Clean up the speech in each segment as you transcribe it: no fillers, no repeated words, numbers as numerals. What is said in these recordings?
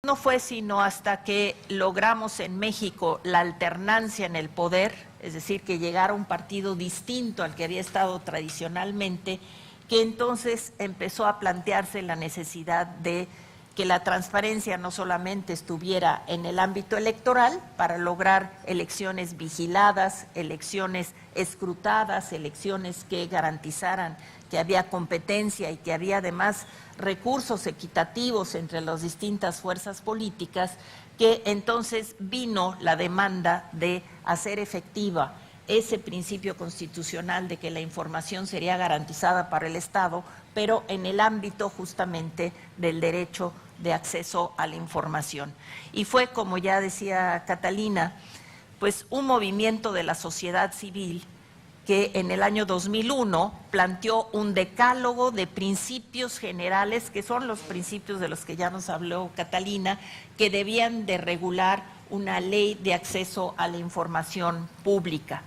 No fue sino hasta que logramos en México la alternancia en el poder, es decir, que llegara un partido distinto al que había estado tradicionalmente, que entonces empezó a plantearse la necesidad de que la transparencia no solamente estuviera en el ámbito electoral para lograr elecciones vigiladas, elecciones escrutadas, elecciones que garantizaran que había competencia y que había además recursos equitativos entre las distintas fuerzas políticas, que entonces vino la demanda de hacer efectiva ese principio constitucional de que la información sería garantizada para el Estado, pero en el ámbito justamente del derecho de acceso a la información. Y fue, como ya decía Catalina, pues un movimiento de la sociedad civil que en el año 2001 planteó un decálogo de principios generales, que son los principios de los que ya nos habló Catalina, que debían de regular una ley de acceso a la información pública.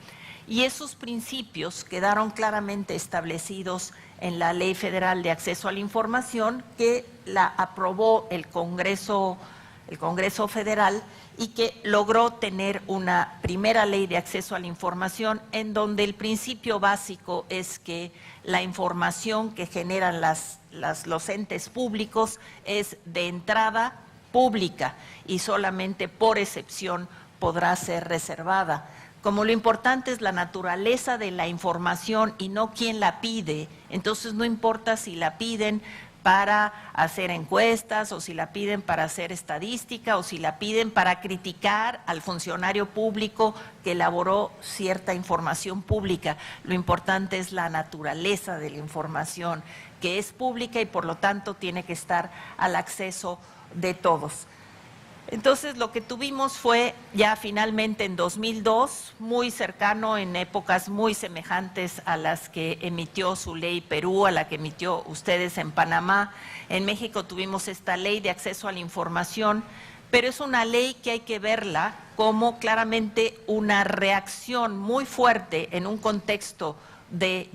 Y esos principios quedaron claramente establecidos en la Ley Federal de Acceso a la Información, que la aprobó el Congreso Federal y que logró tener una primera ley de acceso a la información en donde el principio básico es que la información que generan los entes públicos es de entrada pública y solamente por excepción podrá ser reservada. Como lo importante es la naturaleza de la información y no quién la pide, entonces no importa si la piden para hacer encuestas o si la piden para hacer estadística o si la piden para criticar al funcionario público que elaboró cierta información pública. Lo importante es la naturaleza de la información, que es pública y por lo tanto tiene que estar al acceso de todos. Entonces lo que tuvimos fue ya finalmente en 2002, muy cercano, en épocas muy semejantes a las que emitió su ley Perú, a la que emitió ustedes en Panamá. En México tuvimos esta ley de acceso a la información, pero es una ley que hay que verla como claramente una reacción muy fuerte en un contexto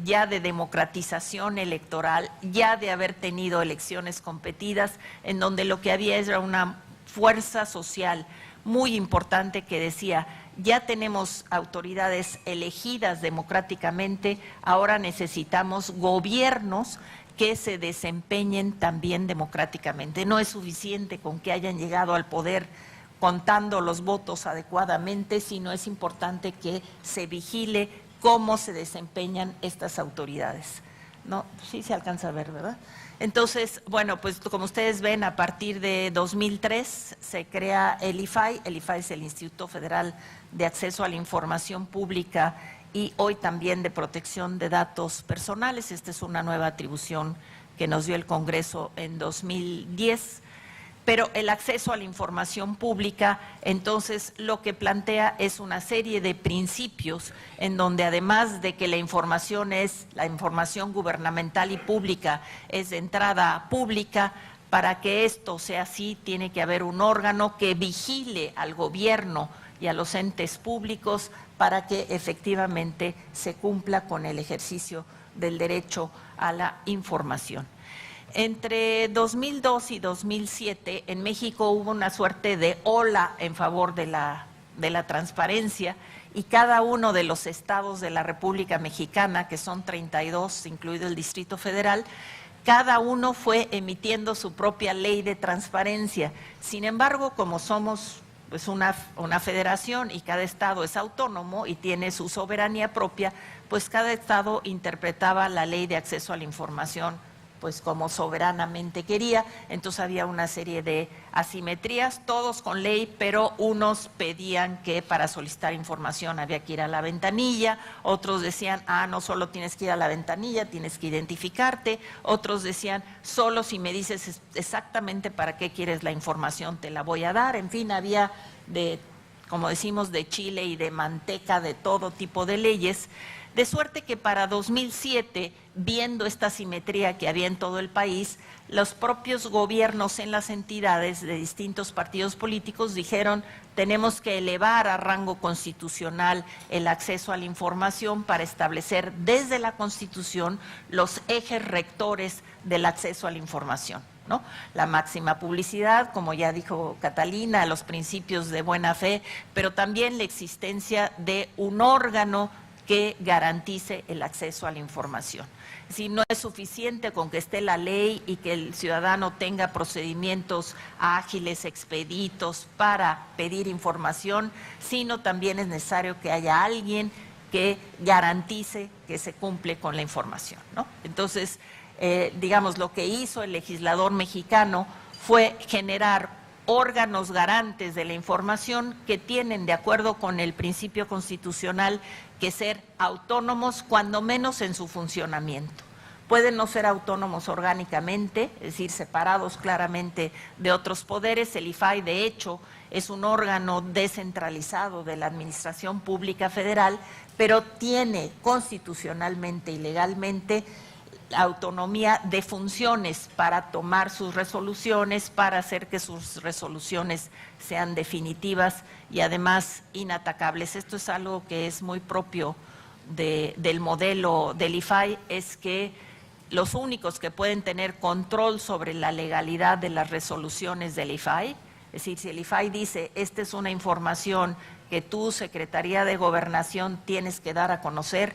ya de democratización electoral, ya de haber tenido elecciones competidas, en donde lo que había era una fuerza social muy importante que decía, ya tenemos autoridades elegidas democráticamente, ahora necesitamos gobiernos que se desempeñen también democráticamente. No es suficiente con que hayan llegado al poder contando los votos adecuadamente, sino es importante que se vigile cómo se desempeñan estas autoridades. No, sí se alcanza a ver, ¿verdad? Entonces, bueno, pues como ustedes ven, a partir de 2003 se crea el IFAI. El IFAI es el Instituto Federal de Acceso a la Información Pública y hoy también de protección de datos personales. Esta es una nueva atribución que nos dio el Congreso en 2010. Pero el acceso a la información pública, entonces, lo que plantea es una serie de principios en donde además de que la información gubernamental y pública es de entrada pública, para que esto sea así tiene que haber un órgano que vigile al gobierno y a los entes públicos para que efectivamente se cumpla con el ejercicio del derecho a la información. Entre 2002 y 2007 en México hubo una suerte de ola en favor de la transparencia y cada uno de los estados de la República Mexicana, que son 32, incluido el Distrito Federal, cada uno fue emitiendo su propia ley de transparencia. Sin embargo, como somos pues una federación y cada estado es autónomo y tiene su soberanía propia, pues cada estado interpretaba la ley de acceso a la información pues como soberanamente quería. Entonces había una serie de asimetrías, todos con ley, pero unos pedían que para solicitar información había que ir a la ventanilla, otros decían, no solo tienes que ir a la ventanilla, tienes que identificarte, otros decían, solo si me dices exactamente para qué quieres la información te la voy a dar. En fin, había como decimos, de chile y de manteca, de todo tipo de leyes. De suerte que para 2007, viendo esta simetría que había en todo el país, los propios gobiernos en las entidades de distintos partidos políticos dijeron, tenemos que elevar a rango constitucional el acceso a la información para establecer desde la Constitución los ejes rectores del acceso a la información. ¿no? La máxima publicidad, como ya dijo Catalina, los principios de buena fe, pero también la existencia de un órgano que garantice el acceso a la información. Si no es suficiente con que esté la ley y que el ciudadano tenga procedimientos ágiles, expeditos para pedir información, sino también es necesario que haya alguien que garantice que se cumple con la información, ¿no? Entonces, digamos, lo que hizo el legislador mexicano fue generar órganos garantes de la información que tienen, de acuerdo con el principio constitucional, que ser autónomos, cuando menos en su funcionamiento. Pueden no ser autónomos orgánicamente, es decir, separados claramente de otros poderes. El IFAI, de hecho, es un órgano descentralizado de la Administración Pública Federal, pero tiene constitucionalmente y legalmente autonomía de funciones para tomar sus resoluciones, para hacer que sus resoluciones sean definitivas y además inatacables. Esto es algo que es muy propio del modelo del IFAI, es que los únicos que pueden tener control sobre la legalidad de las resoluciones del IFAI, es decir, si el IFAI dice, esta es una información que tú, Secretaría de Gobernación, tienes que dar a conocer,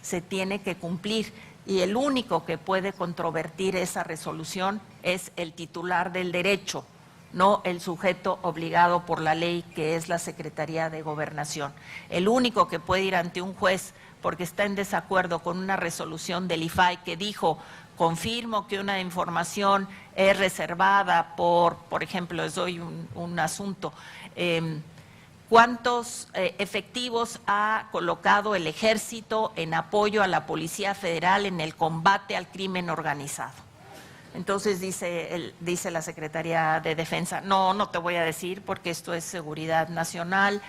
se tiene que cumplir. Y el único que puede controvertir esa resolución es el titular del derecho, no el sujeto obligado por la ley, que es la Secretaría de Gobernación. El único que puede ir ante un juez porque está en desacuerdo con una resolución del IFAI que dijo, confirmo que una información es reservada por ejemplo, les doy un asunto, ¿cuántos efectivos ha colocado el Ejército en apoyo a la Policía Federal en el combate al crimen organizado? Entonces dice la Secretaría de Defensa, no te voy a decir porque esto es seguridad nacional,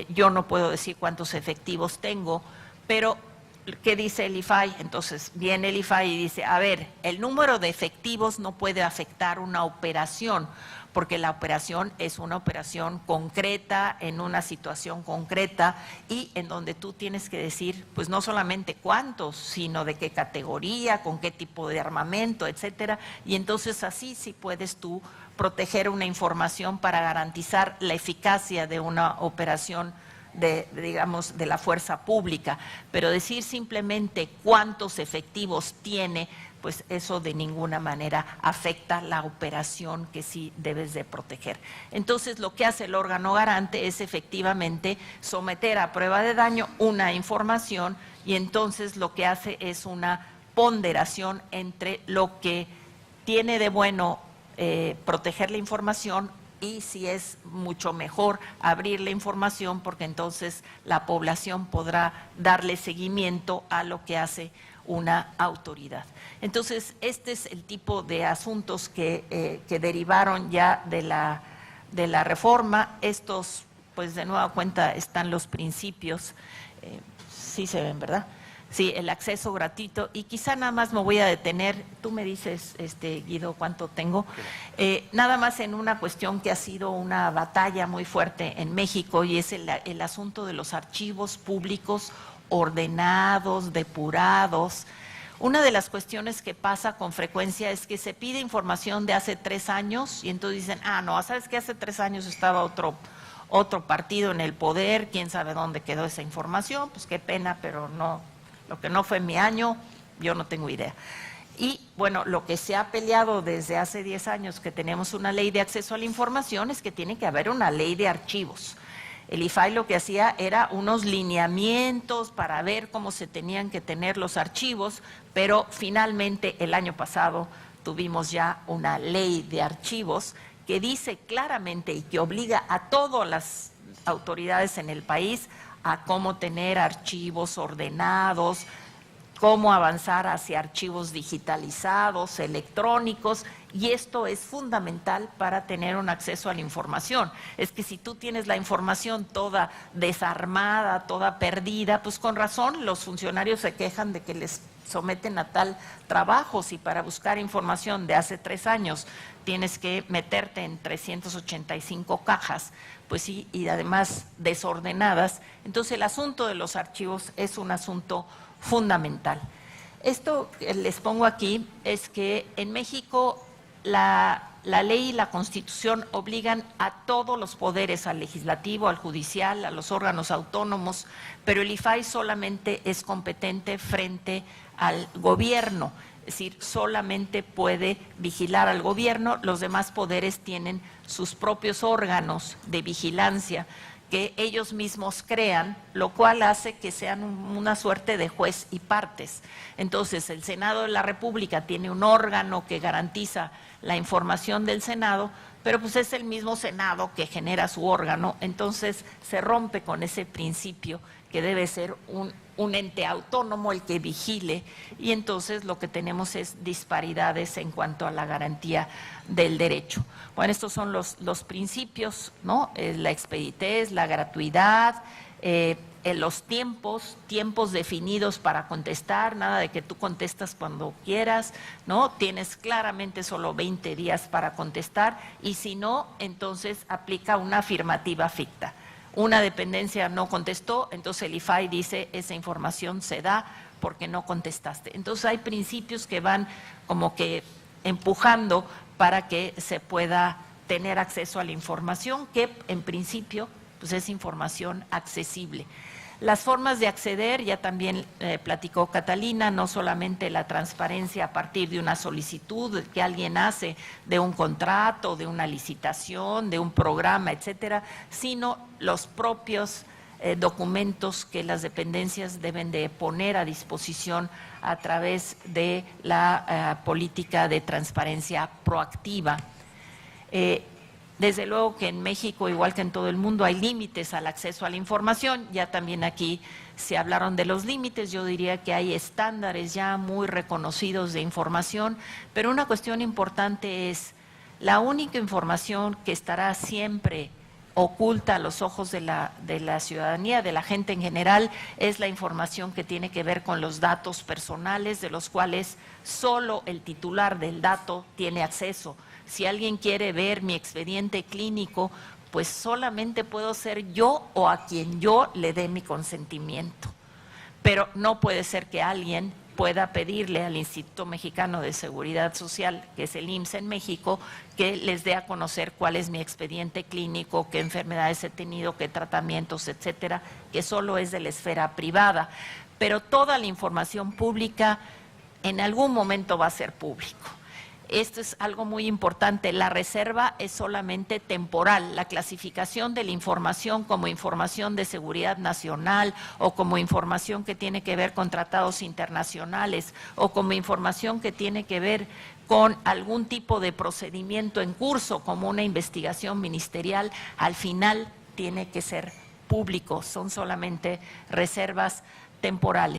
yo no puedo decir cuántos efectivos tengo, pero ¿qué dice el IFAI? Entonces viene el IFAI y dice, a ver, el número de efectivos no puede afectar una operación, porque la operación es una operación concreta, en una situación concreta y en donde tú tienes que decir, pues no solamente cuántos, sino de qué categoría, con qué tipo de armamento, etcétera. Y entonces así sí puedes tú proteger una información para garantizar la eficacia de una operación digamos, de la fuerza pública. Pero decir simplemente cuántos efectivos tiene, pues eso de ninguna manera afecta la operación que sí debes de proteger. Entonces, lo que hace el órgano garante es efectivamente someter a prueba de daño una información y entonces lo que hace es una ponderación entre lo que tiene de bueno proteger la información y si es mucho mejor abrir la información, porque entonces la población podrá darle seguimiento a lo que hace una autoridad. Entonces, este es el tipo de asuntos que derivaron ya de la reforma. Estos, pues de nueva cuenta, están los principios, sí se ven, ¿verdad? Sí, el acceso gratuito, y quizá nada más me voy a detener, tú me dices, Guido, cuánto tengo, nada más en una cuestión que ha sido una batalla muy fuerte en México, y es el asunto de los archivos públicos ordenados, depurados. Una de las cuestiones que pasa con frecuencia es que se pide información de hace 3 años, y entonces dicen, no, ¿sabes qué? Hace 3 años estaba otro partido en el poder, quién sabe dónde quedó esa información, pues qué pena, pero no. Lo que no fue mi año, yo no tengo idea. Y bueno, lo que se ha peleado desde hace 10 años que tenemos una ley de acceso a la información es que tiene que haber una ley de archivos. El IFAI lo que hacía era unos lineamientos para ver cómo se tenían que tener los archivos, pero finalmente el año pasado tuvimos ya una ley de archivos que dice claramente y que obliga a todas las autoridades en el país a cómo tener archivos ordenados, cómo avanzar hacia archivos digitalizados, electrónicos, y esto es fundamental para tener un acceso a la información. Es que si tú tienes la información toda desarmada, toda perdida, pues con razón los funcionarios se quejan de que les someten a tal trabajo. Si para buscar información de hace 3 años tienes que meterte en 385 cajas, pues sí, y además desordenadas, entonces el asunto de los archivos es un asunto fundamental. Esto que les pongo aquí es que en México la ley y la Constitución obligan a todos los poderes, al legislativo, al judicial, a los órganos autónomos, pero el IFAI solamente es competente frente al gobierno, es decir, solamente puede vigilar al gobierno, los demás poderes tienen sus propios órganos de vigilancia que ellos mismos crean, lo cual hace que sean una suerte de juez y partes. Entonces, el Senado de la República tiene un órgano que garantiza la información del Senado, pero pues es el mismo Senado que genera su órgano, entonces se rompe con ese principio que debe ser un ente autónomo el que vigile, y entonces lo que tenemos es disparidades en cuanto a la garantía del derecho. Bueno, estos son los principios, ¿no? La expeditez, la gratuidad, los tiempos definidos para contestar, nada de que tú contestas cuando quieras, ¿no? Tienes claramente solo 20 días para contestar, y si no, entonces aplica una afirmativa ficta. Una dependencia no contestó, entonces el IFAI dice esa información se da porque no contestaste. Entonces hay principios que van como que empujando para que se pueda tener acceso a la información, que en principio pues es información accesible. Las formas de acceder, ya también platicó Catalina, no solamente la transparencia a partir de una solicitud que alguien hace de un contrato, de una licitación, de un programa, etcétera, sino los propios documentos que las dependencias deben de poner a disposición a través de la política de transparencia proactiva. Desde luego que en México, igual que en todo el mundo, hay límites al acceso a la información. Ya también aquí se hablaron de los límites. Yo diría que hay estándares ya muy reconocidos de información, pero una cuestión importante es la única información que estará siempre oculta a los ojos de la ciudadanía, de la gente en general, es la información que tiene que ver con los datos personales, de los cuales solo el titular del dato tiene acceso. Si alguien quiere ver mi expediente clínico, pues solamente puedo ser yo o a quien yo le dé mi consentimiento. Pero no puede ser que alguien pueda pedirle al Instituto Mexicano de Seguridad Social, que es el IMSS en México, que les dé a conocer cuál es mi expediente clínico, qué enfermedades he tenido, qué tratamientos, etcétera, que solo es de la esfera privada. Pero toda la información pública en algún momento va a ser público. Esto es algo muy importante, la reserva es solamente temporal, la clasificación de la información como información de seguridad nacional o como información que tiene que ver con tratados internacionales o como información que tiene que ver con algún tipo de procedimiento en curso como una investigación ministerial, al final tiene que ser público, son solamente reservas temporales.